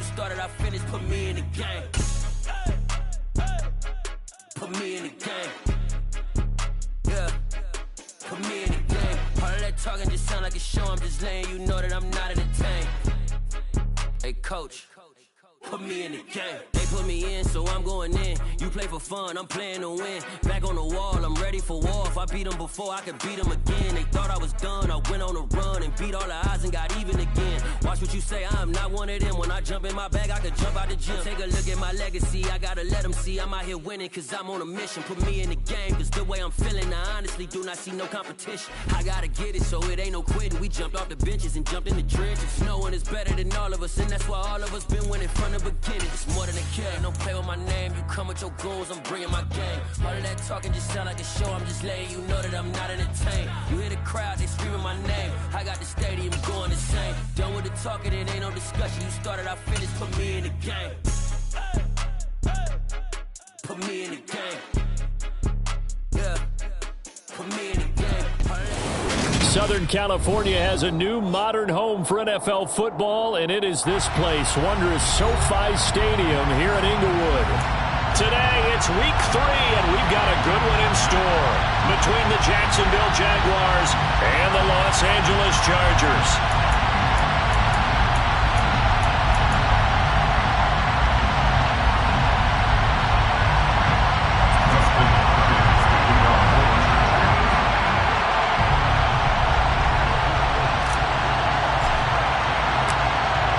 started, I finished, put me in the game. Put me in the game. Yeah. Put me in the game. All of that talking just sound like a show. I'm just letting you know that I'm not entertained. Hey, coach. Put me in the game. They put me in, so I'm going in. You play for fun, I'm playing to win. Back on the wall, I'm ready for war. If I beat them before, I could beat them again. They thought I was done, I went on a run and beat all the odds and got even again. Watch what you say, I am not one of them. When I jump in my bag, I could jump out the gym. Take a look at my legacy, I gotta let them see I'm out here winning, cause I'm on a mission. Put me in the game, cause the way I'm feeling, I honestly do not see no competition. I gotta get it, so it ain't no quitting. We jumped off the benches and jumped in the trenches. No one is better than all of us, and that's why all of us been winning from the beginning. It's more than a game, don't play with my name. You come with your goons, I'm bringing my game. All of that talking just sound like a show. I'm just letting you know that I'm not entertained. You hear the crowd, they screaming my name. I got the stadium going insane. Done with the talking, it ain't no discussion. You started, I finished, put me in the game. Put me in the game. Yeah. Put me in the game. Southern California has a new modern home for NFL football, and it is this place, wondrous SoFi Stadium here in Inglewood. Today, it's week 3, and we've got a good one in store between the Jacksonville Jaguars and the Los Angeles Chargers.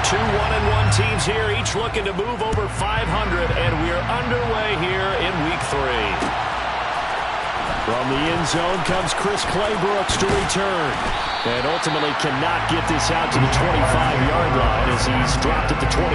Two 1-1 teams here, each looking to move over 500, and we're underway here in week 3. From the end zone comes Chris Claybrooks to return, and ultimately cannot get this out to the 25-yard line as he's dropped at the 23.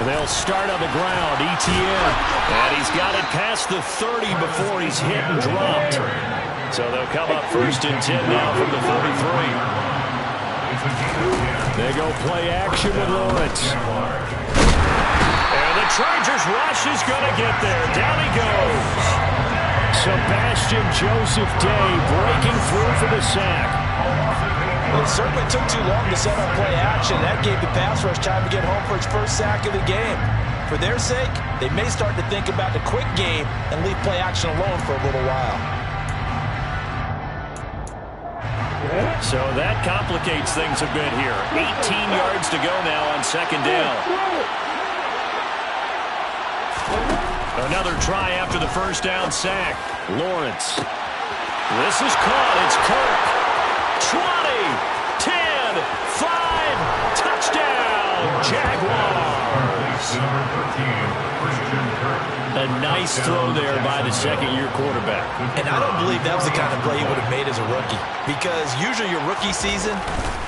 They'll start on the ground, ETN, and he's got it past the 30 before he's hit and dropped. So they'll come up 1st and 10 now from the 43. They go play action with Lawrence. And the Chargers rush is going to get there. Down he goes. Sebastian Joseph Day breaking through for the sack. Well, it certainly took too long to set up play action. That gave the pass rush time to get home for its first sack of the game. For their sake, they may start to think about the quick game and leave play action alone for a little while. So that complicates things a bit here. 18 yards to go now on 2nd down. Another try after the 1st down sack. Lawrence. This is caught. It's Kirk. 20, 10, 5, touchdown, Jaguars. A nice throw there by the 2nd-year quarterback. And I don't believe that was the kind of play he would have made as a rookie, because usually your rookie season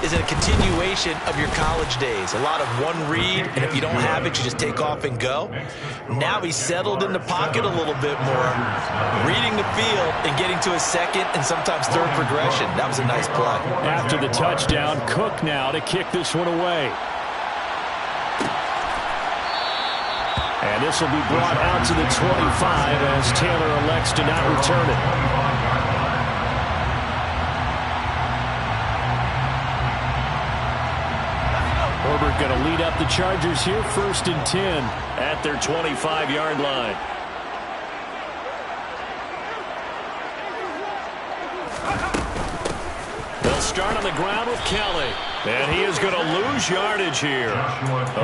is a continuation of your college days. A lot of one read, and if you don't have it, you just take off and go. Now he's settled in the pocket a little bit more, reading the field and getting to his 2nd and sometimes 3rd progression. That was a nice play. After the touchdown, Cook now to kick this one away. And this will be brought out to the 25 as Taylor elects to not return it. Herbert going to lead up the Chargers here, 1st and 10 at their 25-yard line. They'll start on the ground with Kelly. And he is going to lose yardage here.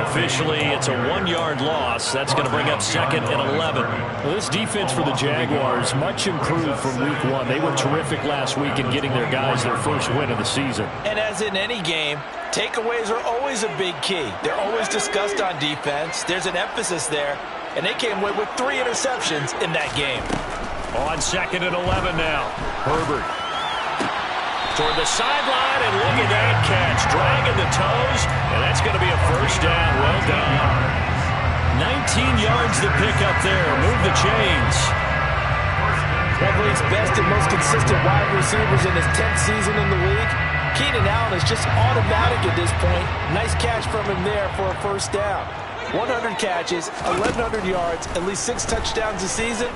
Officially, it's a 1-yard loss. That's going to bring up 2nd and 11. Well, this defense for the Jaguars, much improved from week 1. They were terrific last week in getting their guys their first win of the season. And as in any game, takeaways are always a big key. They're always discussed on defense. There's an emphasis there. And they came away with 3 interceptions in that game. On 2nd and 11 now. Herbert. Toward the sideline, and look at that catch. Dragging the toes, and that's going to be a 1st down. Well done. 19 yards to pick up there. Move the chains. consistent wide receivers in his 10th season in the league. Keenan Allen is just automatic at this point. Nice catch from him there for a first down. 100 catches, 1,100 yards, at least 6 touchdowns a season.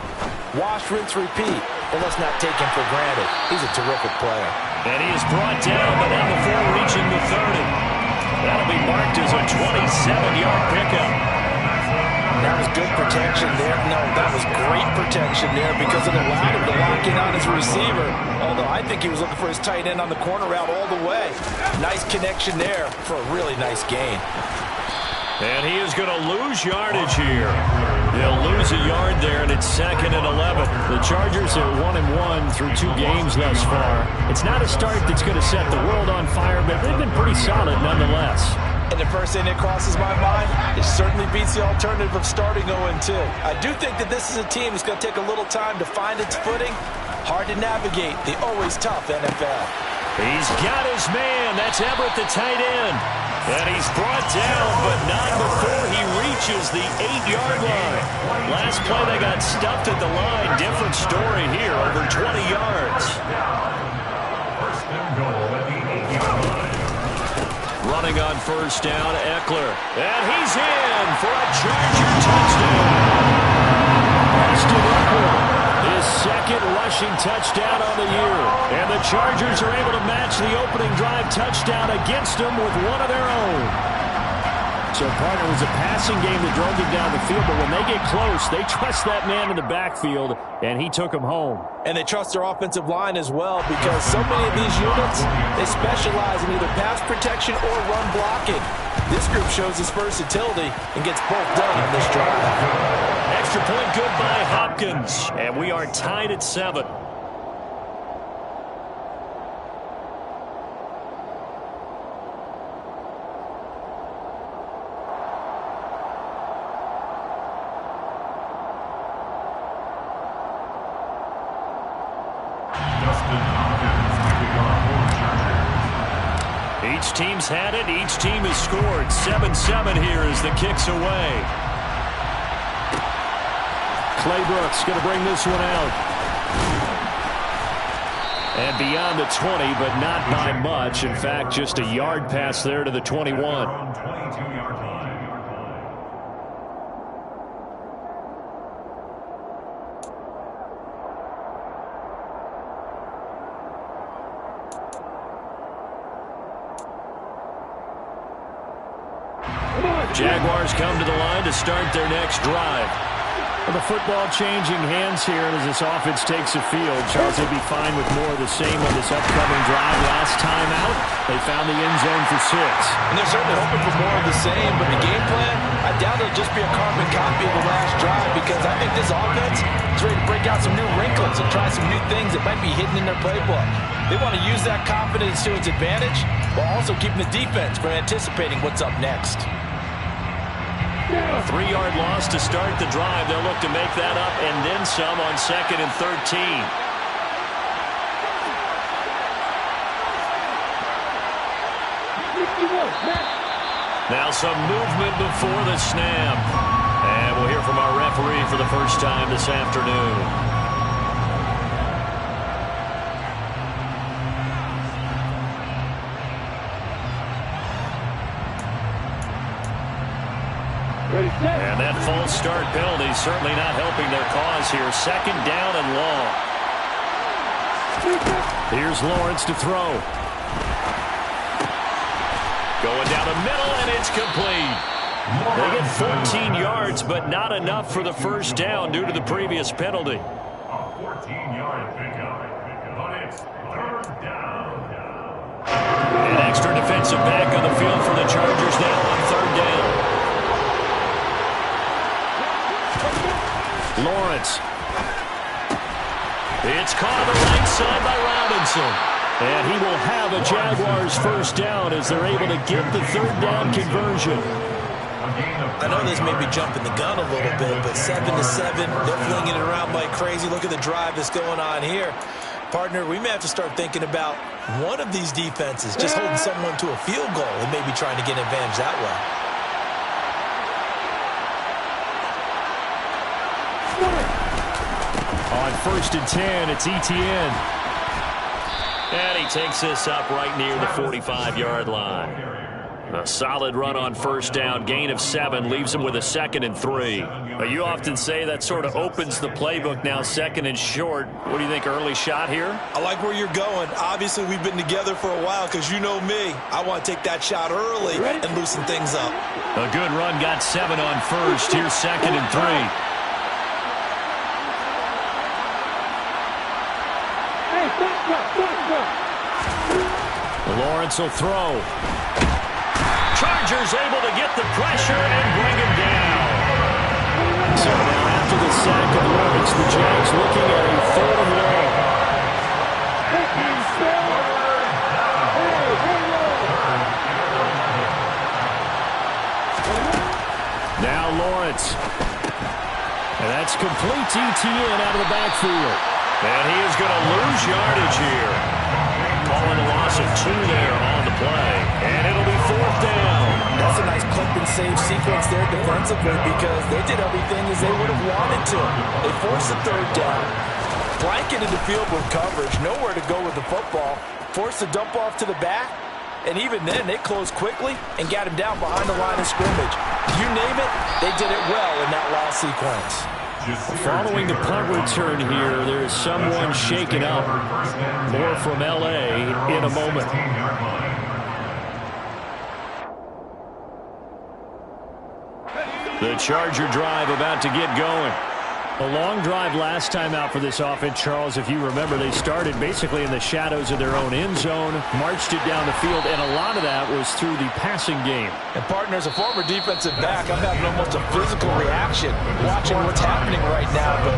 Wash, rinse, repeat. But let's not take him for granted. He's a terrific player. And he is brought down, but not before reaching the 30. That'll be marked as a 27-yard pickup. That was good protection there. No, that was great protection there because it allowed him to lock in on his receiver. Although I think he was looking for his tight end on the corner route all the way. Nice connection there for a really nice gain. And he is going to lose yardage here. They'll lose a yard there, and it's 2nd and 11. The Chargers are 1-1 through 2 games thus far. It's not a start that's going to set the world on fire, but they've been pretty solid nonetheless. And the first thing that crosses my mind, it certainly beats the alternative of starting 0-2. I do think that this is a team that's going to take a little time to find its footing. Hard to navigate the always tough NFL. He's got his man. That's Everett, the tight end. And he's brought down, but not before he reaches the 8-yard line. Last play, they got stuffed at the line. Different story here, over 20 yards. First and goal at the 8-yard line. Running on first down, Eckler. And he's in for a Charger touchdown. Austin Eckler, his 2nd rushing touchdown on the year. And the Chargers are able to match the opening drive touchdown against them with one of their own. So, partner, it was a passing game that drove them down the field, but when they get close, they trust that man in the backfield, and he took them home. And they trust their offensive line as well because so many of these units, they specialize in either pass protection or run blocking. This group shows its versatility and gets both done on this drive. Extra point good by Hopkins, and we are tied at 7. Each team's had it. Each team has scored. 7-7 here as the kick's away. Claybrooks going to bring this one out. And beyond the 20, but not by much. In fact, just a yard pass there to the 21. Jaguars come to the line to start their next drive. Well, the football changing hands here as this offense takes the field. Charles, they'd be fine with more of the same on this upcoming drive. Last time out, they found the end zone for 6. And they're certainly hoping for more of the same, but the game plan, I doubt it'll just be a carbon copy of the last drive because I think this offense is ready to break out some new wrinkles and try some new things that might be hidden in their playbook. They want to use that confidence to its advantage while also keeping the defense from anticipating what's up next. A 3-yard loss to start the drive. They'll look to make that up and then some on 2nd and 13. Now some movement before the snap. And we'll hear from our referee for the first time this afternoon. And that false start penalty certainly not helping their cause here. 2nd down and long. Here's Lawrence to throw. Going down the middle, and it's complete. They get 14 yards, but not enough for the first down due to the previous penalty. A 14-yard pickup, but it's 3rd down. An extra defensive back on the field for the Chargers now on 3rd down. Lawrence. It's caught on the right side by Robinson. And he will have a Jaguars first down as they're able to get the 3rd down conversion. I know this may be jumping the gun a little bit, but 7-7, they're flinging it around like crazy. Look at the drive that's going on here. Partner, we may have to start thinking about one of these defenses just holding someone to a field goal and maybe trying to get an advantage that way. On on 1st and 10. It's Etienne. And he takes this up right near the 45-yard line. A solid run on 1st down. Gain of 7 leaves him with a 2nd and 3. You often say that sort of opens the playbook now, 2nd and short. What do you think, early shot here? I like where you're going. Obviously, we've been together for a while because you know me. I want to take that shot early and loosen things up. A good run, got 7 on 1st. Here's 2nd and 3. Lawrence will throw. Chargers able to get the pressure and bring him down. So now after the sack of Lawrence, the Jags looking at a 3rd and long. Now Lawrence. And that's complete to Etienne out of the backfield. And he is going to lose yardage here. Calling a loss of 2 there on the play. And it'll be 4th down. That's a nice clip and save sequence there defensively because they did everything as they would have wanted to. They forced the 3rd down. Blanketed the field with coverage. Nowhere to go with the football. Forced the dump off to the back. And even then, they closed quickly and got him down behind the line of scrimmage. You name it, they did it well in that last sequence. Following the punt return here, there is someone shaken up. More from L.A. in a moment. The Charger drive about to get going. A long drive last time out for this offense, Charles. If you remember, they started basically in the shadows of their own end zone, marched it down the field, and a lot of that was through the passing game. And, partner, as a former defensive back, I'm having almost a physical reaction watching what's happening right now. But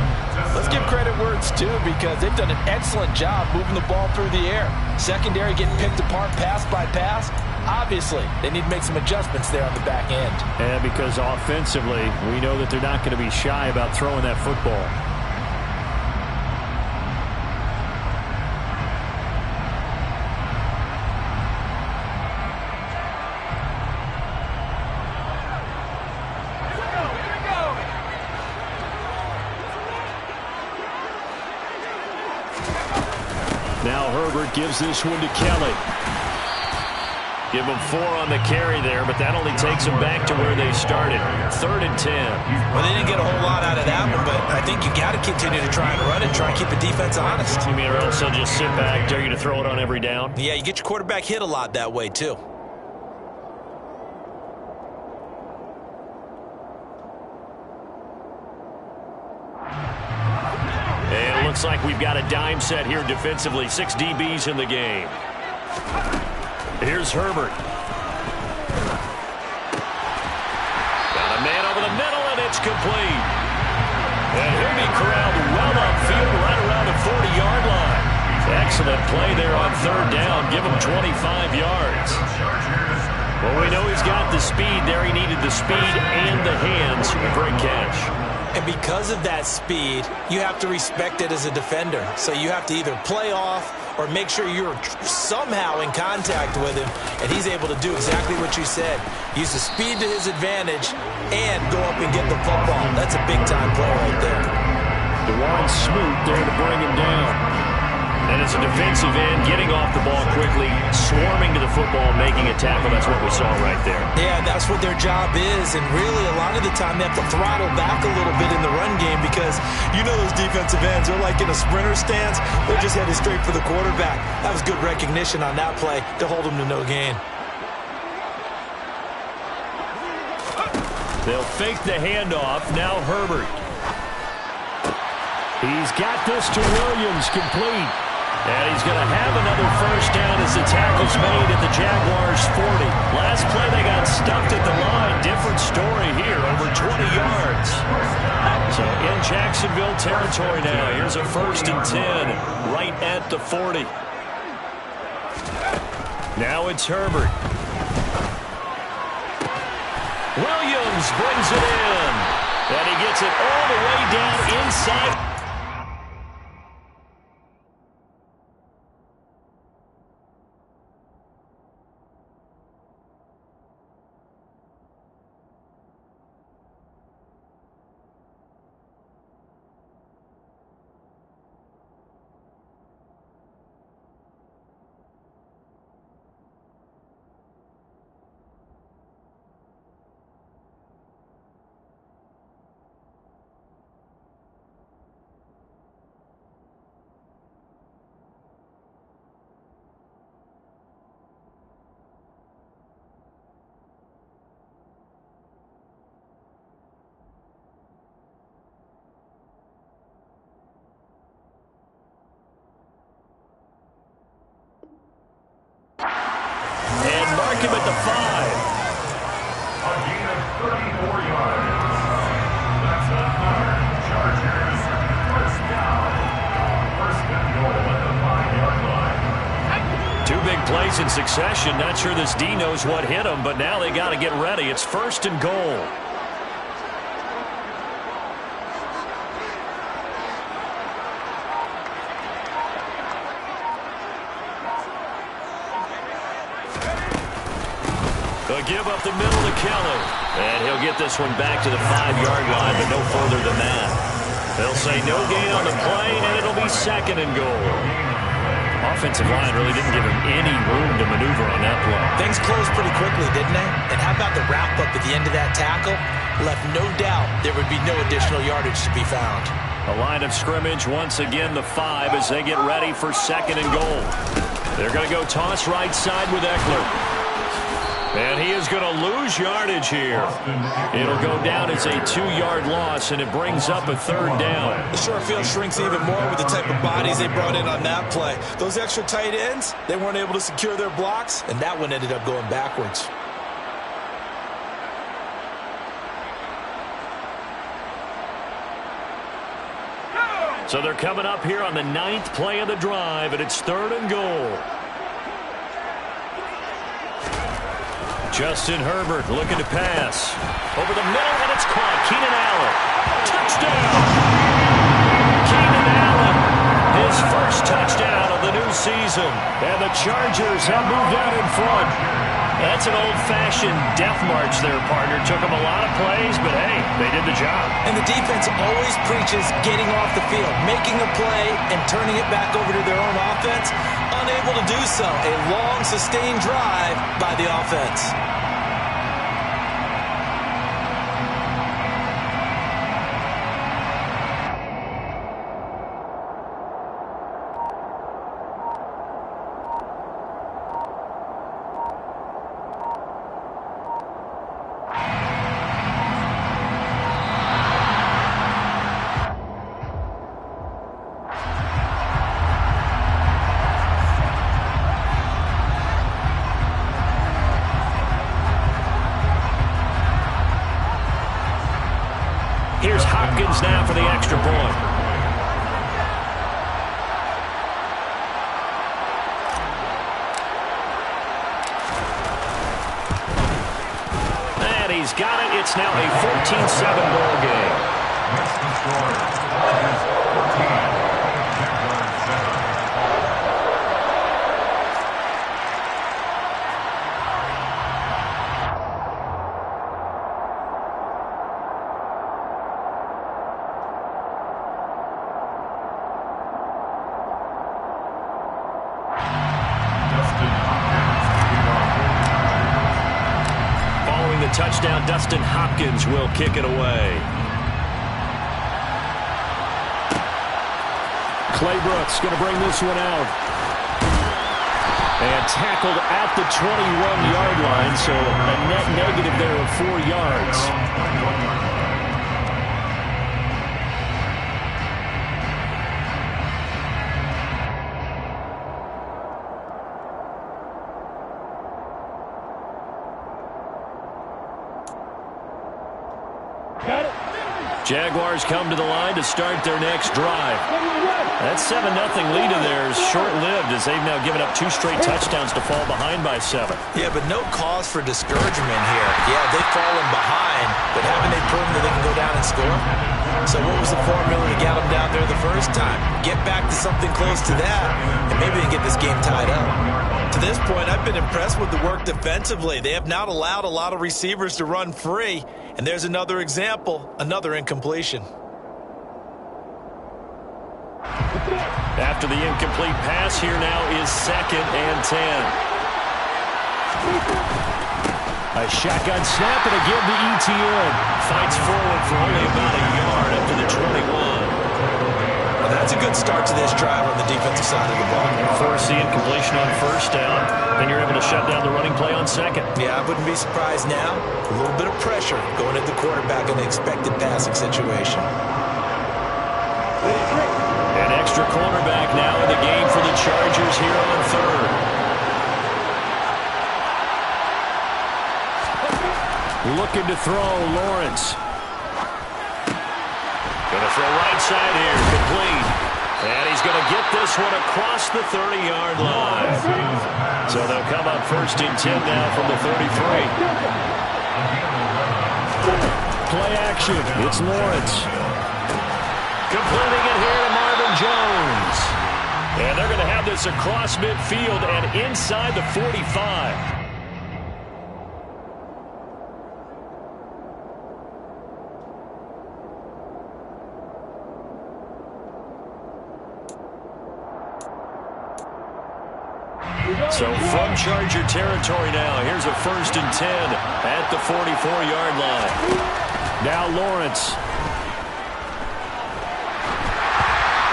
let's give credit where it's due because they've done an excellent job moving the ball through the air. Secondary getting picked apart pass by pass. Obviously, they need to make some adjustments there on the back end. And because offensively, we know that they're not going to be shy about throwing that football. Now Herbert gives this one to Kelly. Give them 4 on the carry there, but that only takes them back to where they started. 3rd and 10. Well, they didn't get a whole lot out of that one, but I think you got to continue to try and run it, try and keep the defense honest. You mean or else they'll just sit back, dare you to throw it on every down? Yeah, you get your quarterback hit a lot that way, too. And it looks like we've got a dime set here defensively. 6 DBs in the game. Here's Herbert. Got a man over the middle, and it's complete. And he'll be corralled well upfield right around the 40-yard line. Excellent play there on 3rd down. Give him 25 yards. Well, we know he's got the speed there. He needed the speed and the hands. Great catch. And because of that speed, you have to respect it as a defender. So you have to either play off or make sure you're somehow in contact with him, and he's able to do exactly what you said. Use the speed to his advantage and go up and get the football. That's a big-time play right there. DeJuan Smoot there to bring him down. And as a defensive end, getting off the ball quickly, swarming to the football, making a tackle. That's what we saw right there. Yeah, that's what their job is. And really, a lot of the time, they have to throttle back a little bit in the run game because you know those defensive ends, they're like in a sprinter stance. They're just headed straight for the quarterback. That was good recognition on that play to hold him to no gain. They'll fake the handoff. Now Herbert. He's got this to Williams, complete. And he's going to have another 1st down as the tackle's made at the Jaguars' 40. Last play, they got stuffed at the line. Different story here, over 20 yards. So in Jacksonville territory now. Here's a 1st and 10 right at the 40. Now it's Herbert. Williams brings it in. And he gets it all the way down inside. him at the 5. A gain of 34 yards. That's a Chargers first down. First and goal at the 5-yard line. Two big plays in succession. Not sure this D knows what hit him, but now they got to get ready. It's first and goal. They'll give up the middle to Kelly. And he'll get this one back to the 5-yard line, but no further than that. They'll say no gain on the play, and it'll be second and goal. Offensive line really didn't give him any room to maneuver on that play. Things closed pretty quickly, didn't they? And how about the wrap-up at the end of that tackle? Left no doubt there would be no additional yardage to be found. A line of scrimmage, once again the 5 as they get ready for second and goal. They're going to go toss right side with Eckler. And he is going to lose yardage here. It'll go down as a 2-yard loss, and it brings up a third down. The short field shrinks even more with the type of bodies they brought in on that play. Those extra tight ends, they weren't able to secure their blocks, and that one ended up going backwards. So they're coming up here on the 9th play of the drive, and it's third and goal. Justin Herbert looking to pass. Over the middle, and it's caught. Keenan Allen. Touchdown! Keenan Allen, his first touchdown of the new season. And the Chargers have moved out in front. That's an old-fashioned death march there, partner. Took them a lot of plays, but hey, they did the job. And the defense always preaches getting off the field, making a play, and turning it back over to their own offense. Unable to do so. A long, sustained drive by the offense. Here's Hopkins now for the extra point. And he's got it. It's now a 14-7 ball game. Next to score is 14. Jaguars 7. Touchdown, Dustin Hopkins will kick it away. Clay Brooks going to bring this one out. And tackled at the 21-yard line, so a net negative there of 4 yards. Jaguars come to the line to start their next drive. That 7-0 lead of theirs short-lived as they've now given up 2 straight touchdowns to fall behind by 7. Yeah, but no cause for discouragement here. Yeah, they've fallen behind, but haven't they proven that they can go down and score? So what was the formula to get them down there the first time? Get back to something close to that, and maybe they get this game tied up. To this point, I've been impressed with the work defensively. They have not allowed a lot of receivers to run free. And there's another example, another incompletion. After the incomplete pass, here now is 2nd and 10. A shotgun snap and a give to ETN. Fights forward for only about a yard up to the 21. Well, that's a good start to this drive on the defensive side of the ball. Force the incompletion on first down. Then you're able to shut down the running play on 2nd. Yeah, I wouldn't be surprised now. A little bit of pressure going at the quarterback in the expected passing situation. An extra cornerback now in the game for the Chargers here on 3rd. Looking to throw, Lawrence. Going to throw right side here, complete. And he's going to get this one across the 30-yard line. So they'll come up 1st and 10 now from the 33. Play action. It's Lawrence. Completing it here to Marvin Jones. And they're going to have this across midfield and inside the 45. So from Charger territory now, here's a 1st and 10 at the 44-yard line. Now Lawrence.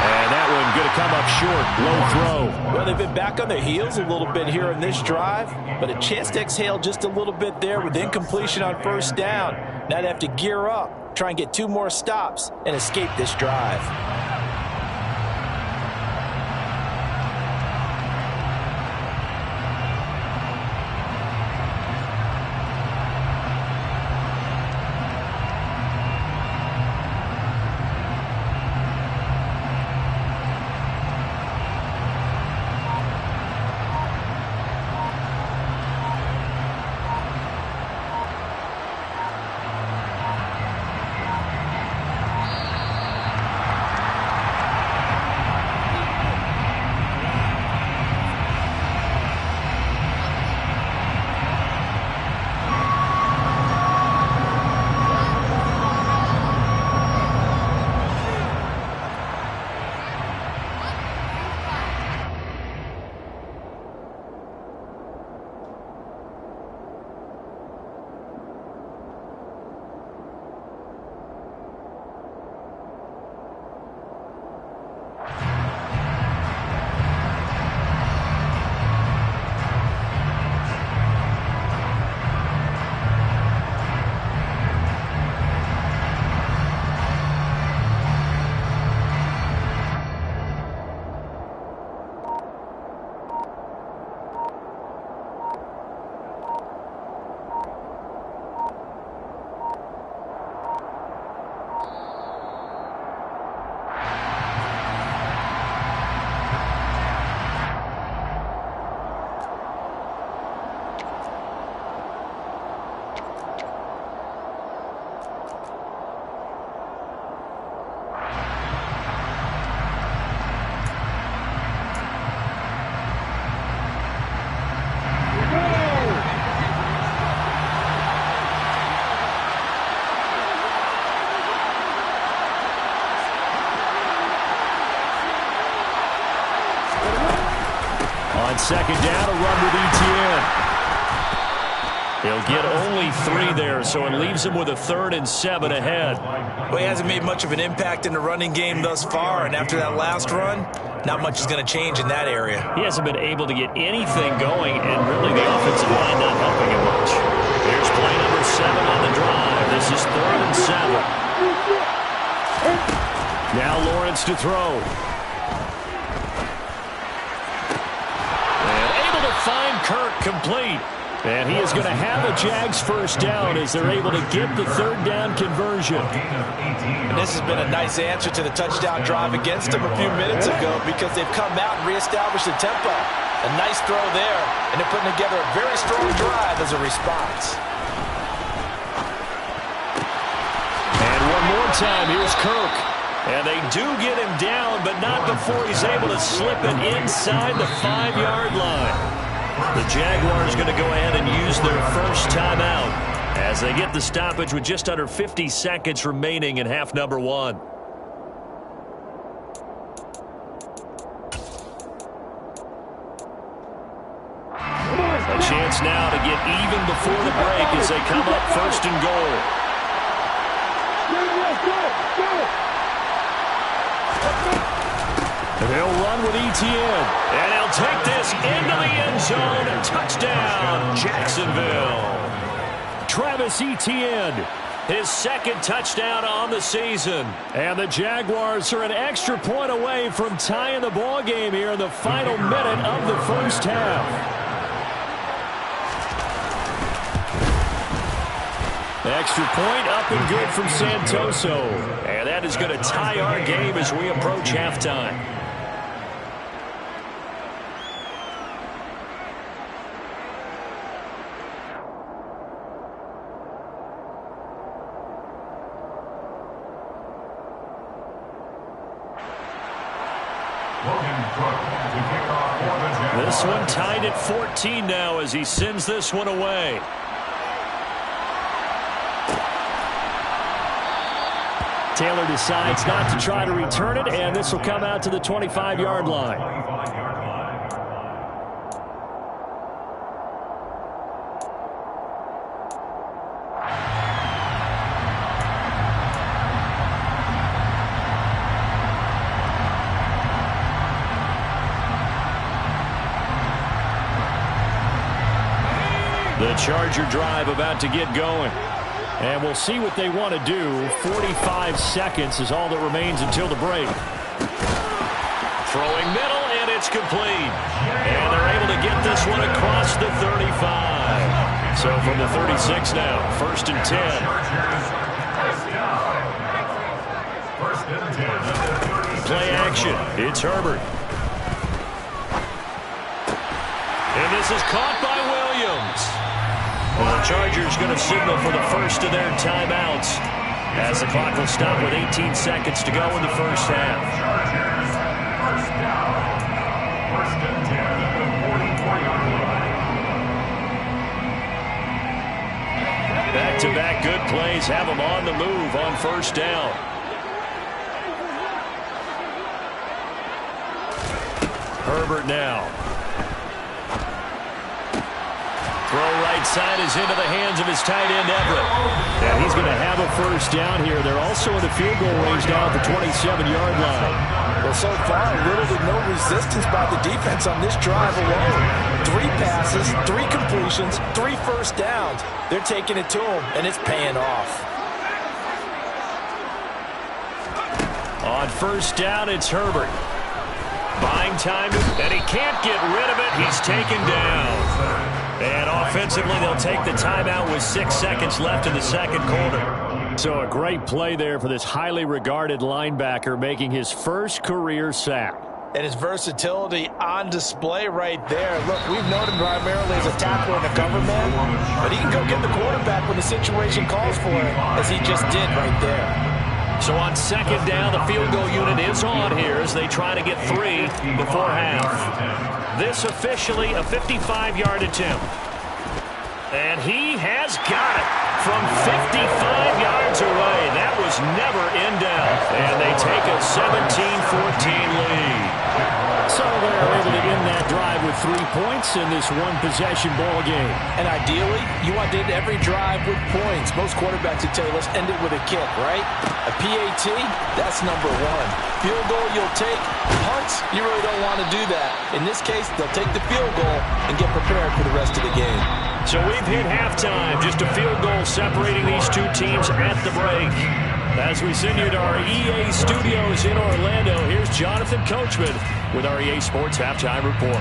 And that one going to come up short. Low throw. Well, they've been back on their heels a little bit here in this drive, but a chance to exhale just a little bit there with incompletion on 1st down. Now they have to gear up, try and get 2 more stops, and escape this drive. On 2nd down, a run with Etienne. He'll get only 3 there, so it leaves him with a 3rd and 7 ahead. Well, he hasn't made much of an impact in the running game thus far, and after that last run, not much is going to change in that area. He hasn't been able to get anything going, and really the offensive line not helping him much. Here's play number 7 on the drive. This is 3rd and 7. Now Lawrence to throw. And able to find Kirk complete. And he is going to have a Jags 1st down as they're able to get the 3rd down conversion. And this has been a nice answer to the touchdown drive against them a few minutes ago because they've come out and reestablished the tempo. A nice throw there, and they're putting together a very strong drive as a response. And one more time, here's Kirk. And they do get him down, but not before he's able to slip it inside the 5-yard line. The Jaguars going to go ahead and use their first timeout as they get the stoppage with just under 50 seconds remaining in half number 1. A chance now to get even before the break as they come up 1st and goal. They'll run with Etienne, and he'll take this into the end zone. Touchdown, Jacksonville. Travis Etienne, his 2nd touchdown on the season. And the Jaguars are an extra point away from tying the ball game here in the final minute of the 1st half. Extra point up and good from Santoso. And that is going to tie our game as we approach halftime. This one tied at 14 now as he sends this one away. Taylor decides not to try to return it, and this will come out to the 25-yard line. The Charger drive about to get going. And we'll see what they want to do. 45 seconds is all that remains until the break. Throwing middle, and it's complete. And they're able to get this one across the 35. So from the 36 now, 1st and 10. Play action. It's Herbert. And this is caught by Williams. Well, the Chargers going to signal for the first of their timeouts as the clock will stop with 18 seconds to go in the first half. Back-to-back good plays have them on the move on first down. Herbert now. Throw right side is into the hands of his tight end, Everett. And he's going to have a first down here. They're also in the field goal range now at the 27-yard line. Well, so far, little to no resistance by the defense on this drive alone. 3 passes, 3 completions, 3 first downs. They're taking it to him, and it's paying off. On first down, it's Herbert. Buying time, and he can't get rid of it. He's taken down. And offensively, they'll take the timeout with 6 seconds left in the second quarter. So a great play there for this highly regarded linebacker, making his first career sack. And his versatility on display right there. Look, we've known him primarily as a tackler and a cover man, but he can go get the quarterback when the situation calls for it, as he just did right there. So on second down, the field goal unit is on here as they try to get 3 before half. This officially a 55-yard attempt. And he has got it from 55 yards away. That was never in doubt. And they take a 17-14 lead. So they're able to end that drive with 3 points in this one-possession ball game. And ideally, you want to end every drive with points. Most quarterbacks would tell you, let's end it with a kick, right? A PAT, that's number 1. Field goal you'll take. Punts, you really don't want to do that. In this case, they'll take the field goal and get prepared for the rest of the game. So we've hit halftime. Just a field goal separating these two teams at the break. As we send you to our EA studios in Orlando, here's Jonathan Coachman with our EA Sports Halftime Report.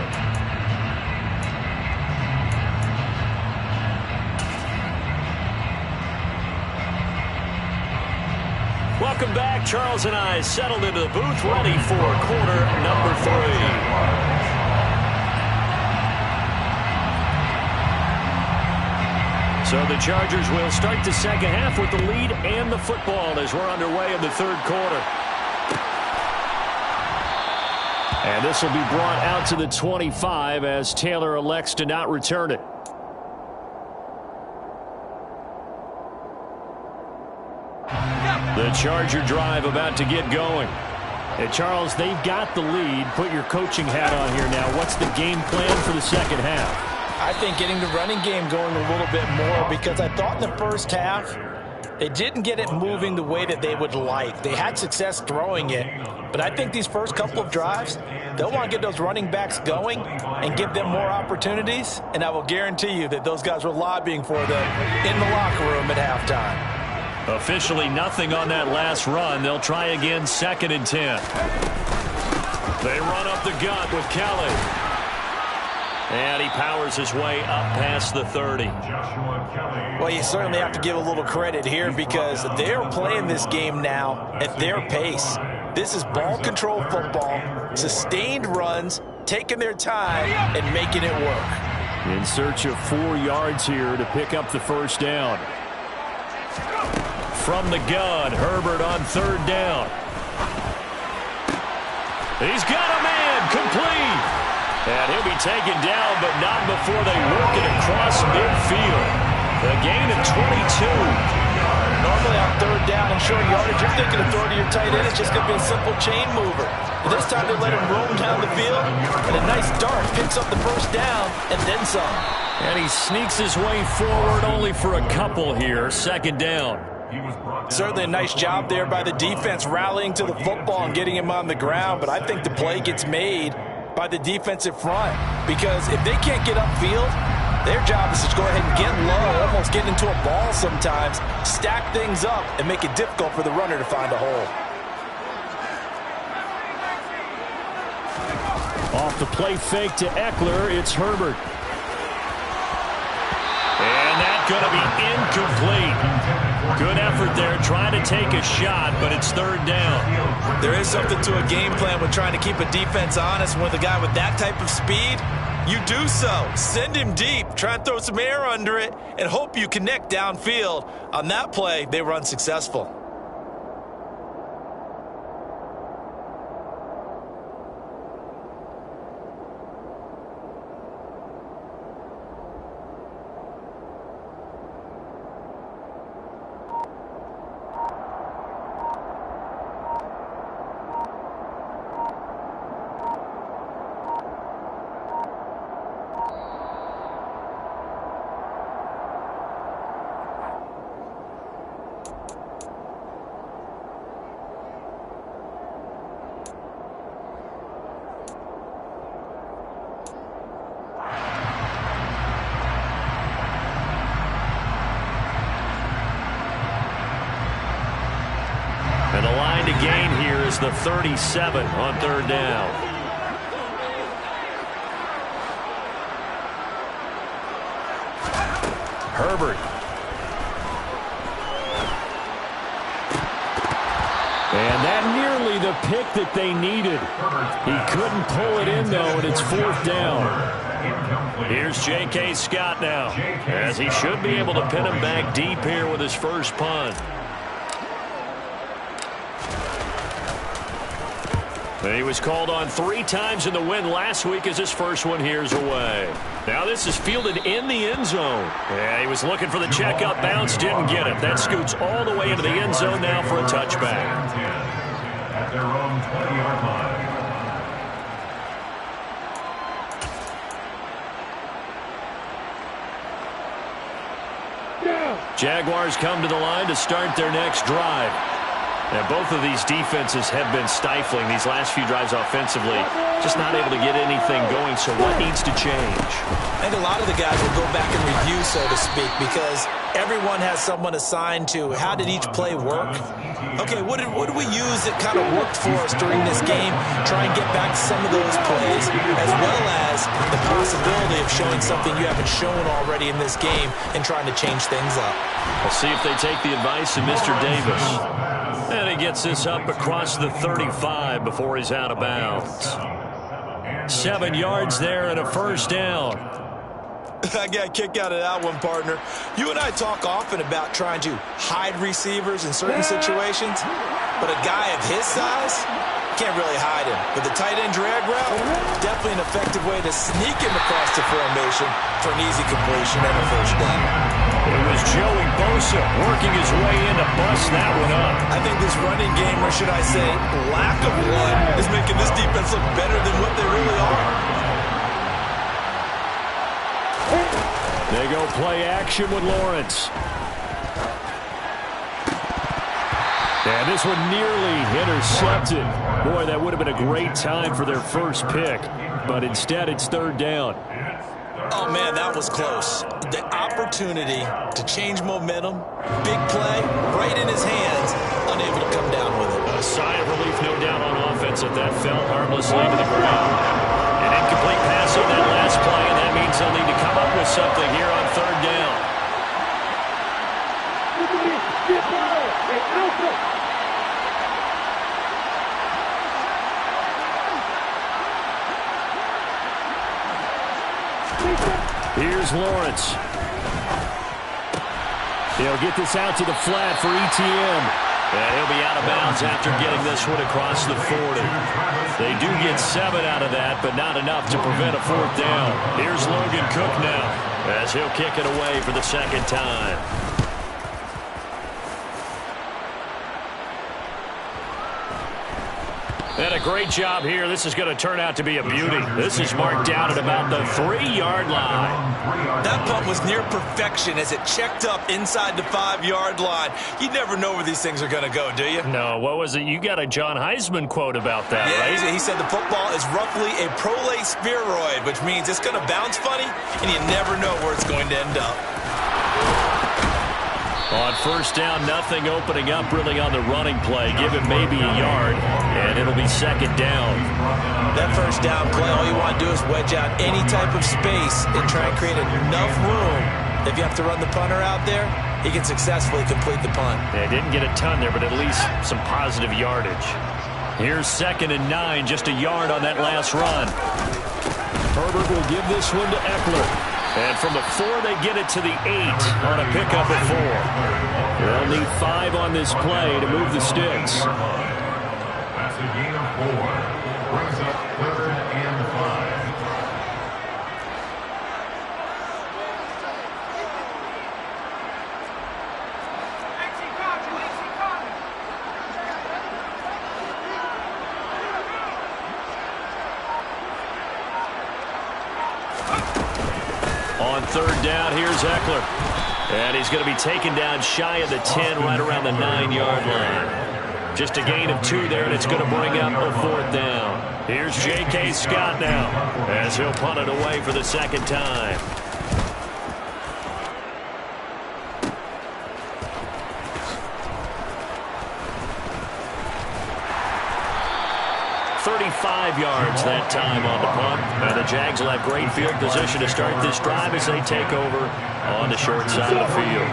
Welcome back. Charles and I settled into the booth, ready for quarter number 3. So the Chargers will start the second half with the lead and the football as we're underway in the third quarter. And this will be brought out to the 25 as Taylor elects to not return it. The Charger drive about to get going. And Charles, they've got the lead. Put your coaching hat on here now. What's the game plan for the second half? I think getting the running game going a little bit more, because I thought in the first half they didn't get it moving the way that they would like. They had success throwing it, but I think these first couple of drives, they'll want to get those running backs going and give them more opportunities, and I will guarantee you that those guys were lobbying for them in the locker room at halftime. Officially nothing on that last run. They'll try again, 2nd and 10. They run up the gut with Kelly. And he powers his way up past the 30. Well, you certainly have to give a little credit here because they're playing this game now at their pace. This is ball control football, sustained runs, taking their time and making it work. In search of 4 yards here to pick up the first down. From the gun, Herbert on 3rd down. He's got a man, complete. And he'll be taken down, but not before they work it across midfield. A gain of 22. Normally on 3rd down and short yardage, you're thinking of throwing to your tight end. It's just going to be a simple chain mover. But this time they let him roam down the field, and a nice dart picks up the first down and then some. And he sneaks his way forward only for a couple here. 2nd down. Certainly a nice job there by the defense rallying to the football and getting him on the ground, but I think the play gets made by the defensive front because if they can't get upfield, their job is to go ahead and get low, almost get into a ball sometimes, stack things up, and make it difficult for the runner to find a hole. Off the play fake to Eckler, it's Herbert. And that's going to be incomplete. Good effort there, trying to take a shot, but it's 3rd down. There is something to a game plan with trying to keep a defense honest. With a guy with that type of speed, you do so. Send him deep, try and throw some air under it, and hope you connect downfield. On that play, they were unsuccessful. And the line to gain here is the 37 on 3rd down. Herbert. And that nearly the pick that they needed. He couldn't pull it in, though, and it's 4th down. Here's J.K. Scott now, as he should be able to pin him back deep here with his first punt. He was called on 3 times in the win last week as his first one here's away. Now this is fielded in the end zone. Yeah, he was looking for the checkup bounce, didn't get it. That scoots all the way into the end zone now for a touchback. At their own 20-yard line. Jaguars come to the line to start their next drive. And both of these defenses have been stifling these last few drives offensively. Just not able to get anything going, so what needs to change? I think a lot of the guys will go back and review, so to speak, because everyone has someone assigned to how did each play work. Okay, what did we use that kind of worked for us during this game? Try and get back to some of those plays, as well as the possibility of showing something you haven't shown already in this game and trying to change things up. We'll see if they take the advice of Mr. Davis. And he gets this up across the 35 before he's out of bounds. 7 yards there and a first down. I got a kick out of that one, partner. You and I talk often about trying to hide receivers in certain situations, but a guy of his size can't really hide him. But the tight end drag route, definitely an effective way to sneak him across the formation for an easy completion and a first down. It was Joey Bosa working his way in to bust that one up. I think this running game, or should I say lack of one, is making this defense look better than what they really are. They go play action with Lawrence. And this one nearly intercepted. Boy, that would have been a great time for their first pick. But instead, it's 3rd down. Oh, man, that was close. The opportunity to change momentum, big play, right in his hands, unable to come down with it. A sigh of relief, no doubt, on offense that fell harmlessly to the ground. An incomplete pass on that last play, and means they'll need to come up with something here on third down. Here's Lawrence. He'll get this out to the flat for ETN. And he'll be out of bounds after getting this one across the 40. They do get 7 out of that, but not enough to prevent a fourth down. Here's Logan Cook now, as he'll kick it away for the second time. And a great job here. This is going to turn out to be a beauty. This is marked down at about the 3-yard line. That punt was near perfection as it checked up inside the 5-yard line. You never know where these things are going to go, do you? No, what was it? You got a John Heisman quote about that, right? Yeah, he said the football is roughly a prolate spheroid, which means it's going to bounce funny, and you never know where it's going to end up. On first down, nothing opening up really on the running play. Give it maybe a yard, and it'll be second down. That first down play, all you want to do is wedge out any type of space and try and create enough room. If you have to run the punter out there, he can successfully complete the punt. Yeah, didn't get a ton there, but at least some positive yardage. Here's 2nd and 9, just a yard on that last run. Herbert will give this one to Eckler. And from the 4, they get it to the 8 on a pickup at 4. They'll need 5 on this play to move the sticks. That's a gain of 4. Brings up 3rd and 5. On third down, here's Eckler. And he's going to be taken down shy of the 10, right around the 9-yard line. Just a gain of 2 there, and it's going to bring up a 4th down. Here's J.K. Scott now, as he'll punt it away for the second time. 35 yards that time on the punt. And the Jags will have great field position to start this drive as they take over on the short side of the field.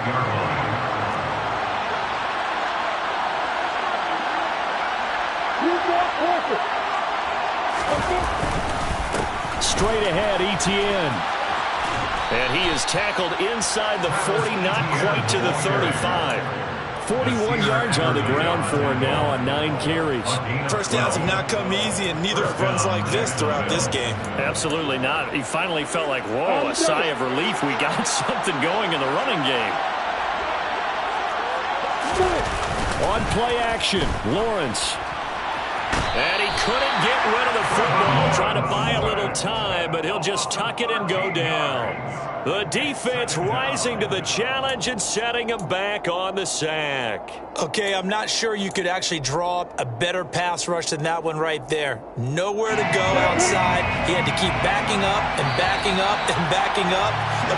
Straight ahead, ETN. And he is tackled inside the 40, not quite to the 35. 41 yards on the ground for him now on 9 carries. First downs have not come easy, and neither runs like this throughout this game. Absolutely not. He finally felt like, whoa, a sigh of relief. We got something going in the running game. On play action, Lawrence. And he couldn't get rid of the football, trying to buy a little time, but he'll just tuck it and go down. The defense rising to the challenge and setting him back on the sack. Okay, I'm not sure you could actually draw up a better pass rush than that one right there. Nowhere to go outside. He had to keep backing up and backing up and backing up.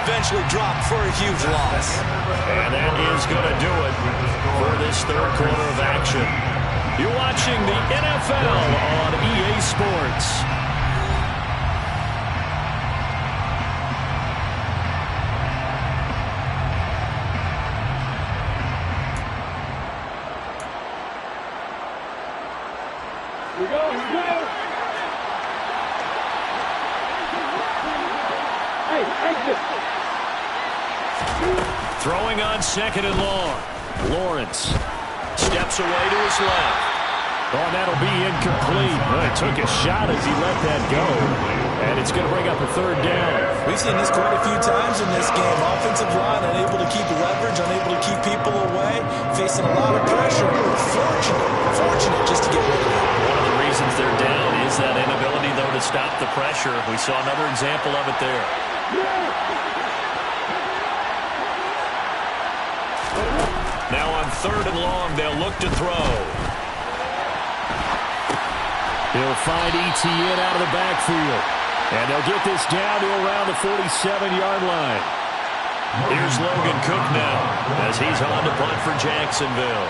Eventually dropped for a huge loss. And that is going to do it for this third quarter of action. You're watching the NFL on EA Sports. Here we go. Hey, exit. Throwing on 2nd and long. Lawrence steps away to his left. Oh, and that'll be incomplete. Well, he took a shot as he let that go. And it's going to bring up a 3rd down. We've seen this quite a few times in this game. Offensive line unable to keep leverage, unable to keep people away, facing a lot of pressure. Fortunate just to get rid of it. One of the reasons they're down is that inability, though, to stop the pressure. We saw another example of it there. Now on 3rd and long, they'll look to throw. He'll find ETN out of the backfield. And they'll get this down to around the 47-yard line. Here's Logan Cook now as he's on to punt for Jacksonville.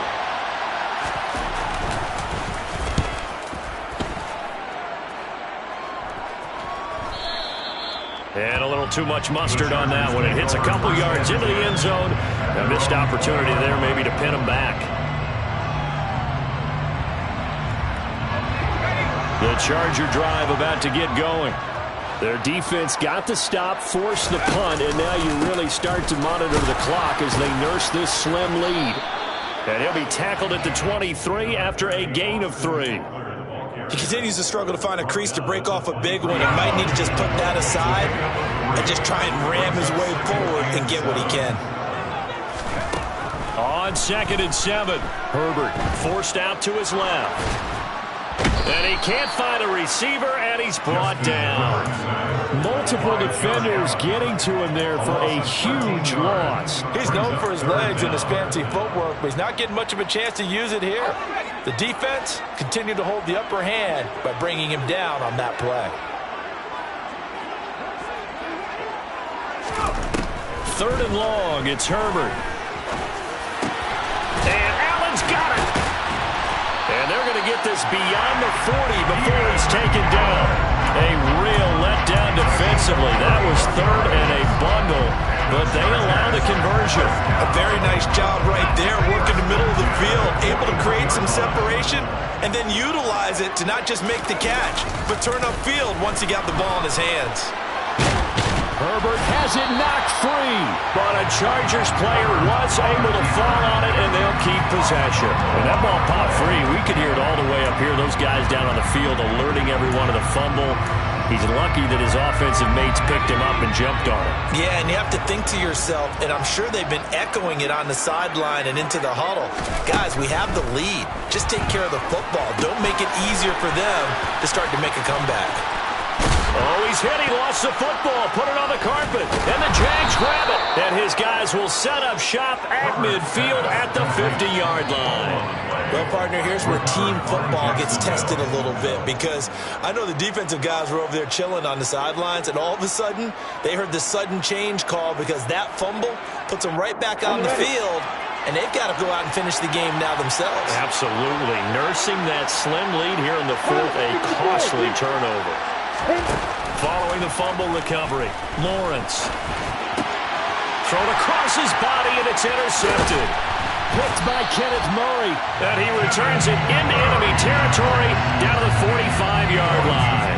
And a little too much mustard on that one. It hits a couple yards into the end zone. A missed opportunity there maybe to pin him back. The Charger drive about to get going. Their defense got the stop, forced the punt, and now you really start to monitor the clock as they nurse this slim lead. And he'll be tackled at the 23 after a gain of 3. He continues to struggle to find a crease to break off a big one. He might need to just put that aside and just try and ram his way forward and get what he can. On 2nd and 7, Herbert forced out to his left. And he can't find a receiver, and he's brought down. Multiple defenders getting to him there for a huge loss. He's known for his legs and his fancy footwork, but he's not getting much of a chance to use it here. The defense continued to hold the upper hand by bringing him down on that play. 3rd and long, it's Herbert. And Allen's got it. And they're going to get this beyond the 40 before he's taken down. A real letdown defensively. That was 3rd and a bundle, but they allow the conversion. A very nice job right there, working the middle of the field, able to create some separation and then utilize it to not just make the catch, but turn upfield once he got the ball in his hands. Herbert has it knocked free, but a Chargers player was able to fall on it, and they'll keep possession. When that ball popped free, we could hear it all the way up here. Those guys down on the field alerting everyone of the fumble. He's lucky that his offensive mates picked him up and jumped on him. Yeah, and you have to think to yourself, and I'm sure they've been echoing it on the sideline and into the huddle. Guys, we have the lead. Just take care of the football. Don't make it easier for them to start to make a comeback. Oh, he's hit. He lost the football. Put it on the carpet. And the Jags grab it. And his guys will set up shop at midfield at the 50-yard line. Well, partner, here's where team football gets tested a little bit, because I know the defensive guys were over there chilling on the sidelines, and all of a sudden, they heard the sudden change call because that fumble puts them right back on the field, and they've got to go out and finish the game now themselves. Absolutely. Nursing that slim lead here in the 4th, a costly turnover. Following the fumble recovery, Lawrence. Thrown across his body, and it's intercepted. Picked by Kenneth Murray. And he returns it into enemy territory down to the 45-yard line.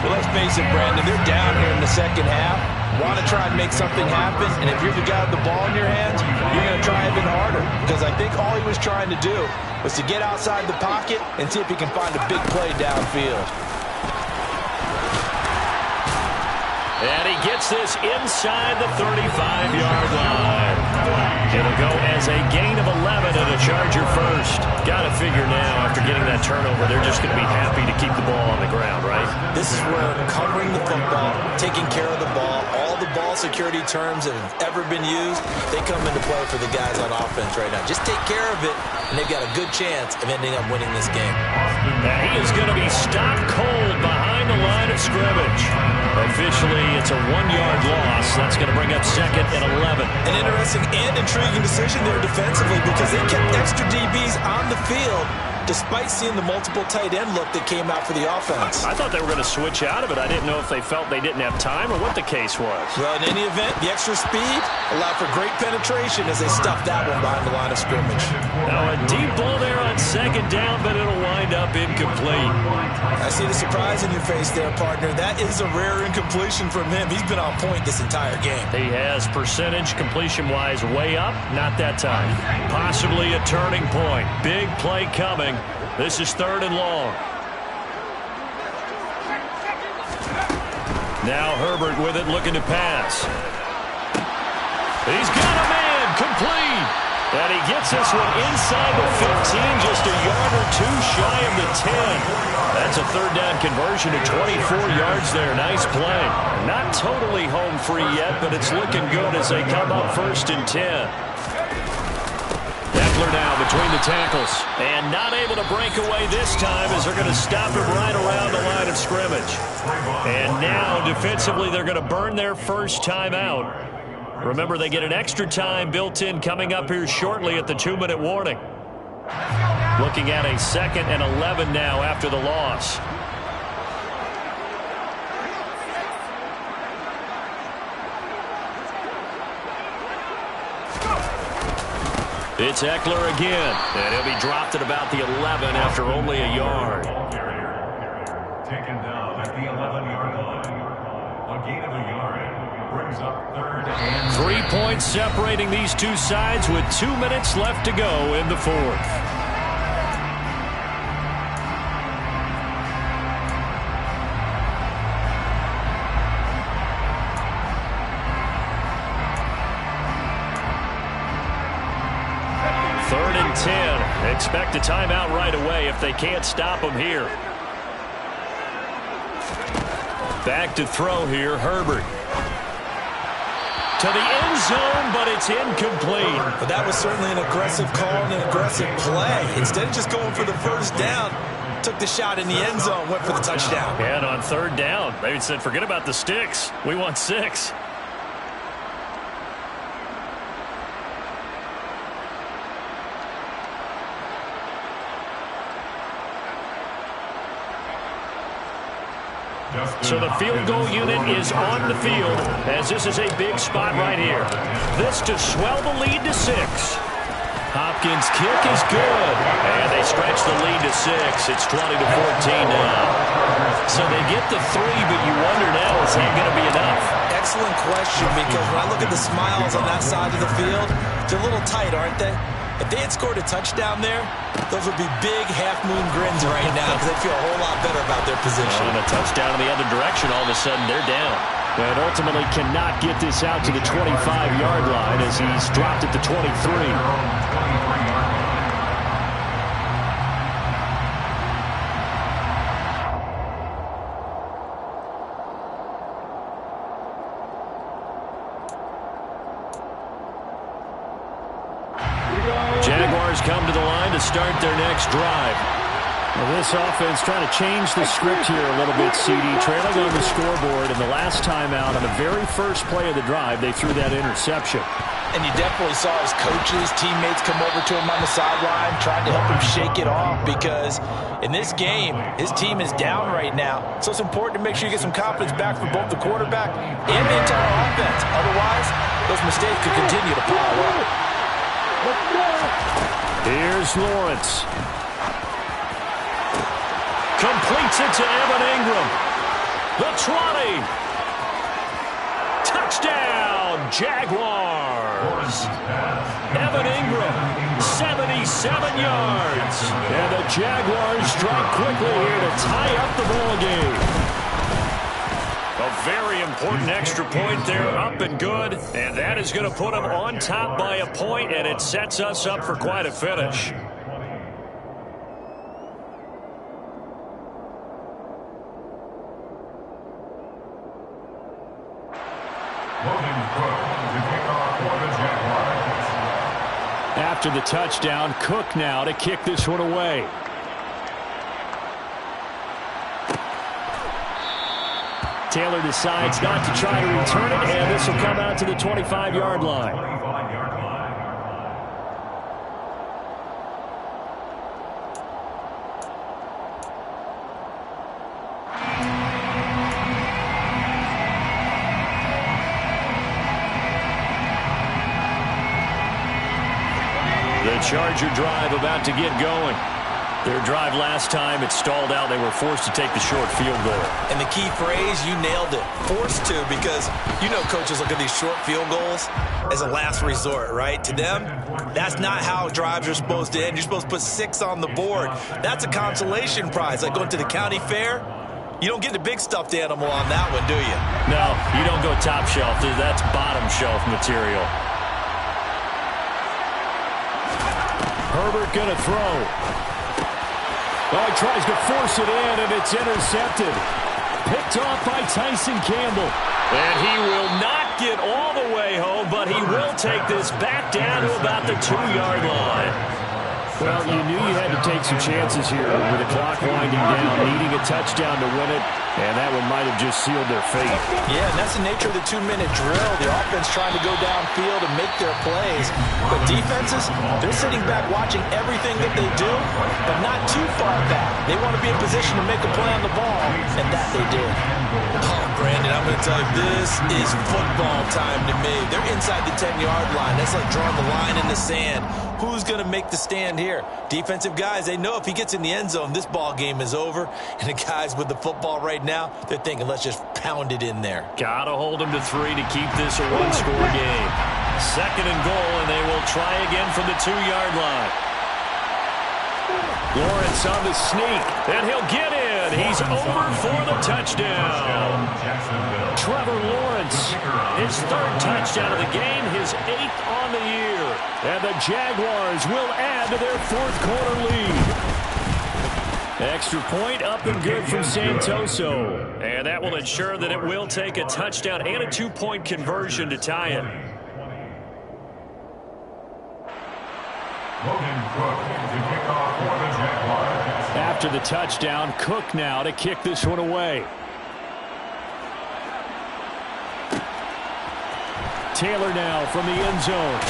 Well, let's face it, Brandon, they're down here in the second half. Want to try and make something happen, and if you're the guy with the ball in your hands, you're going to try even harder, because I think all he was trying to do was to get outside the pocket and see if he can find a big play downfield. And he gets this inside the 35-yard line. It'll go as a gain of 11 and a Charger first. Got to figure now, after getting that turnover, they're just going to be happy to keep the ball on the ground, right? This is where covering the football, taking care of the ball, all the ball security terms that have ever been used, they come into play for the guys on offense right now. Just take care of it, and they've got a good chance of ending up winning this game. Now he is going to be stopped cold behind the line of scrimmage. Officially, it's a 1-yard loss. That's going to bring up 2nd and 11. An interesting and intriguing decision there defensively, because they kept extra DBs on the field despite seeing the multiple tight end look that came out for the offense. I thought they were going to switch out of it. I didn't know if they felt they didn't have time or what the case was. Well, in any event, the extra speed allowed for great penetration as they stuffed that one behind the line of scrimmage. Now a deep ball there on 2nd down, but it'll wind up incomplete. I see the surprise in your face there, partner. That is a rare incompletion from him. He's been on point this entire game. He has, percentage completion-wise way up. Not that time. Possibly a turning point. Big play coming. This is 3rd and long. Now Herbert with it, looking to pass. He's got a man, complete. And he gets this one inside the 15, just a yard or two shy of the 10. That's a 3rd down conversion to 24 yards there. Nice play. Not totally home free yet, but it's looking good as they come up 1st and 10. Eckler now between the tackles, and not able to break away this time as they're going to stop him right around the line of scrimmage. And now defensively they're going to burn their first timeout. Remember, they get an extra time built in coming up here shortly at the 2-minute warning. Looking at a 2nd and 11 now after the loss. It's Eckler again, and he'll be dropped at about the 11 after only a yard. Taken down at the 11-yard line. A gain of a yard brings up 3rd and 3 points separating these two sides with 2 minutes left to go in the fourth. Third and 10. Expect a timeout right away if they can't stop them here. Back to throw here, Herbert. To the end zone, but it's incomplete. But that was certainly an aggressive call and an aggressive play. Instead of just going for the first down, took the shot in the end zone, went for the touchdown. And on third down, they said, forget about the sticks. We want 6. So the field goal unit is on the field as this is a big spot right here. This to swell the lead to 6. Hopkins' kick is good. And they stretch the lead to 6. It's 20-14 now. So they get the 3, but you wonder now, is that going to be enough? Excellent question, because when I look at the smiles on that side of the field, they're a little tight, aren't they? If they had scored a touchdown there, those would be big half-moon grins right now because they feel a whole lot better about their position. And a touchdown in the other direction, all of a sudden they're down. And ultimately cannot get this out to the 25-yard line as he's dropped at the 23. Jaguars come to the line to start their next drive. Well, this offense trying to change the script here a little bit, CD. Trailing on the scoreboard, and the last time out on the very first play of the drive, they threw that interception. And you definitely saw his coaches, teammates come over to him on the sideline, trying to help him shake it off because in this game, his team is down right now. So it's important to make sure you get some confidence back for both the quarterback and the entire offense. Otherwise, those mistakes could continue to pile up. Here's Lawrence. Completes it to Evan Ingram. The 20. Touchdown, Jaguars. Evan Ingram, 77 yards. And the Jaguars strike quickly here to tie up the ball game. A very important extra point there, up and good. And that is going to put them on top by a point, and it sets us up for quite a finish. After the touchdown, Cook now to kick this one away. Taylor decides not to try to return it, and this will come out to the 25-yard line. The Charger drive about to get going. Their drive last time, it stalled out. They were forced to take the short field goal. And the key phrase, you nailed it. Forced to, because you know coaches look at these short field goals as a last resort, right? To them, that's not how drives are supposed to end. You're supposed to put 6 on the board. That's a consolation prize. Like going to the county fair, you don't get the big stuffed animal on that one, do you? No, you don't go top shelf. That's bottom shelf material. Herbert going to throw. Oh, he tries to force it in, and it's intercepted. Picked off by Tyson Campbell. And he will not get all the way home, but he will take this back down to about the 2-yard line. Well, you knew you had to take some chances here with the clock winding down, needing a touchdown to win it, and that one might have just sealed their fate. Yeah, and that's the nature of the 2-minute drill. The offense trying to go downfield and make their plays. But defenses, they're sitting back watching everything that they do, but not too far back. They want to be in position to make a play on the ball, and that they did. Brandon, I'm going to tell you, this is football time to me. They're inside the 10-yard line. That's like drawing the line in the sand. Who's going to make the stand here? Defensive guys, they know if he gets in the end zone, this ball game is over. And the guys with the football right now, they're thinking, let's just pound it in there. Got to hold him to 3 to keep this a one-score game. 2nd and goal, and they will try again from the 2-yard line. Lawrence on the sneak, and he'll get in. He's over for the touchdown. Trevor Lawrence, his 3rd touchdown of the game, his 8th on the year. And the Jaguars will add to their 4th quarter lead. Extra point up and good from Santoso. And that will ensure that it will take a touchdown and a 2-point conversion to tie it. After the touchdown, Cook now to kick this one away. Taylor now from the end zone.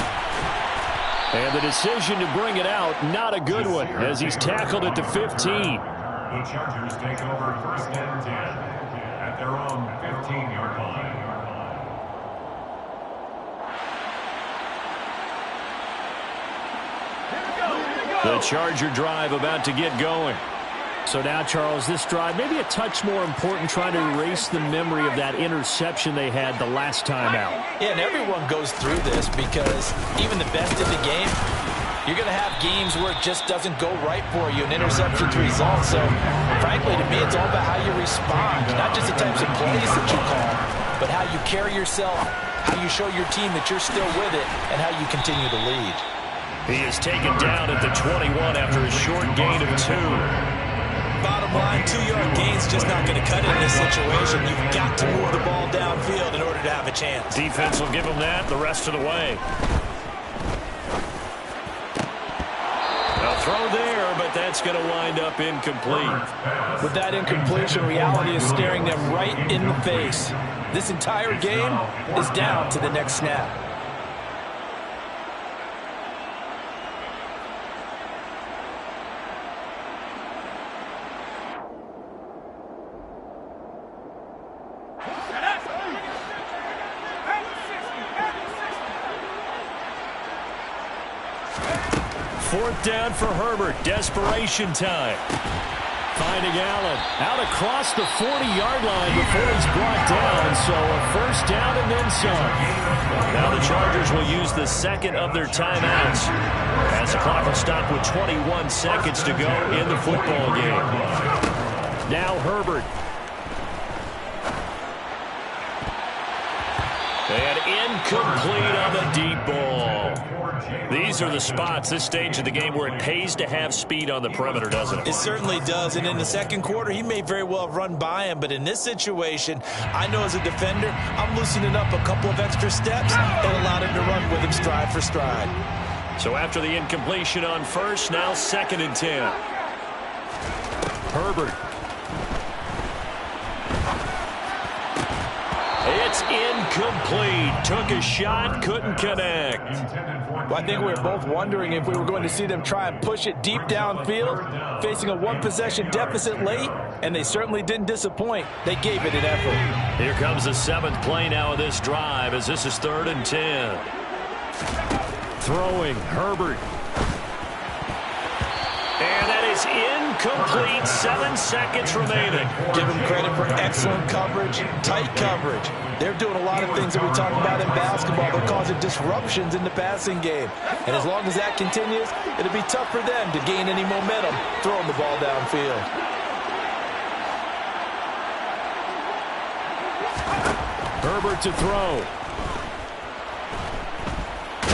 And the decision to bring it out, not a good one, as he's tackled at the 15. The Chargers take over 1st and 10 at their own 15-yard line. The Charger drive about to get going. So now, Charles, this drive maybe a touch more important, trying to erase the memory of that interception they had the last time out. Yeah, and everyone goes through this because even the best of the game, you're going to have games where it just doesn't go right for you, and interceptions result. So, frankly, to me, it's all about how you respond, not just the types of plays that you call, but how you carry yourself, how you show your team that you're still with it, and how you continue to lead. He is taken down at the 21 after a short gain of 2. Bottom line, 2-yard gain's just not going to cut it in this situation. You've got to move the ball downfield in order to have a chance. Defense will give him that the rest of the way. A throw there, but that's going to wind up incomplete. With that incompletion, reality is staring them right in the face. This entire game is down to the next snap. Fourth down for Herbert. Desperation time. Finding Allen. Out across the 40-yard line before he's brought down. So a 1st down and then some. Now the Chargers will use the 2nd of their timeouts as the clock will stop with 21 seconds to go in the football game. Now Herbert. And incomplete on the deep ball. These are the spots, this stage of the game, where it pays to have speed on the perimeter, doesn't it? It certainly does, and in the 2nd quarter, he may very well have run by him, but in this situation, I know as a defender, I'm loosening up a couple of extra steps and allowed him to run with him stride for stride. So after the incompletion on 1st, now 2nd and 10. Herbert. It's incomplete. Took a shot, couldn't connect. Well, I think we were both wondering if we were going to see them try and push it deep downfield, facing a 1-possession deficit late, and they certainly didn't disappoint. They gave it an effort. Here comes the 7th play now of this drive, as this is 3rd and 10. Throwing, Herbert. And that is incomplete. 7 seconds remaining. Give them credit for excellent coverage, tight coverage. They're doing a lot of things that we talk about in basketball. They're causing disruptions in the passing game. And as long as that continues, it'll be tough for them to gain any momentum throwing the ball downfield. Herbert to throw.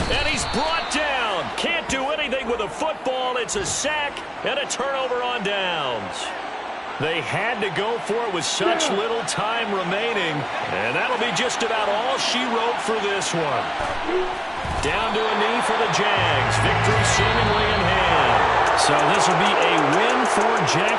And he's brought down. Can't do anything with a football. It's a sack and a turnover on downs. They had to go for it with such little time remaining. And that'll be just about all she wrote for this one. Down to a knee for the Jags. Victory seemingly in hand. So this will be a win for Jackson.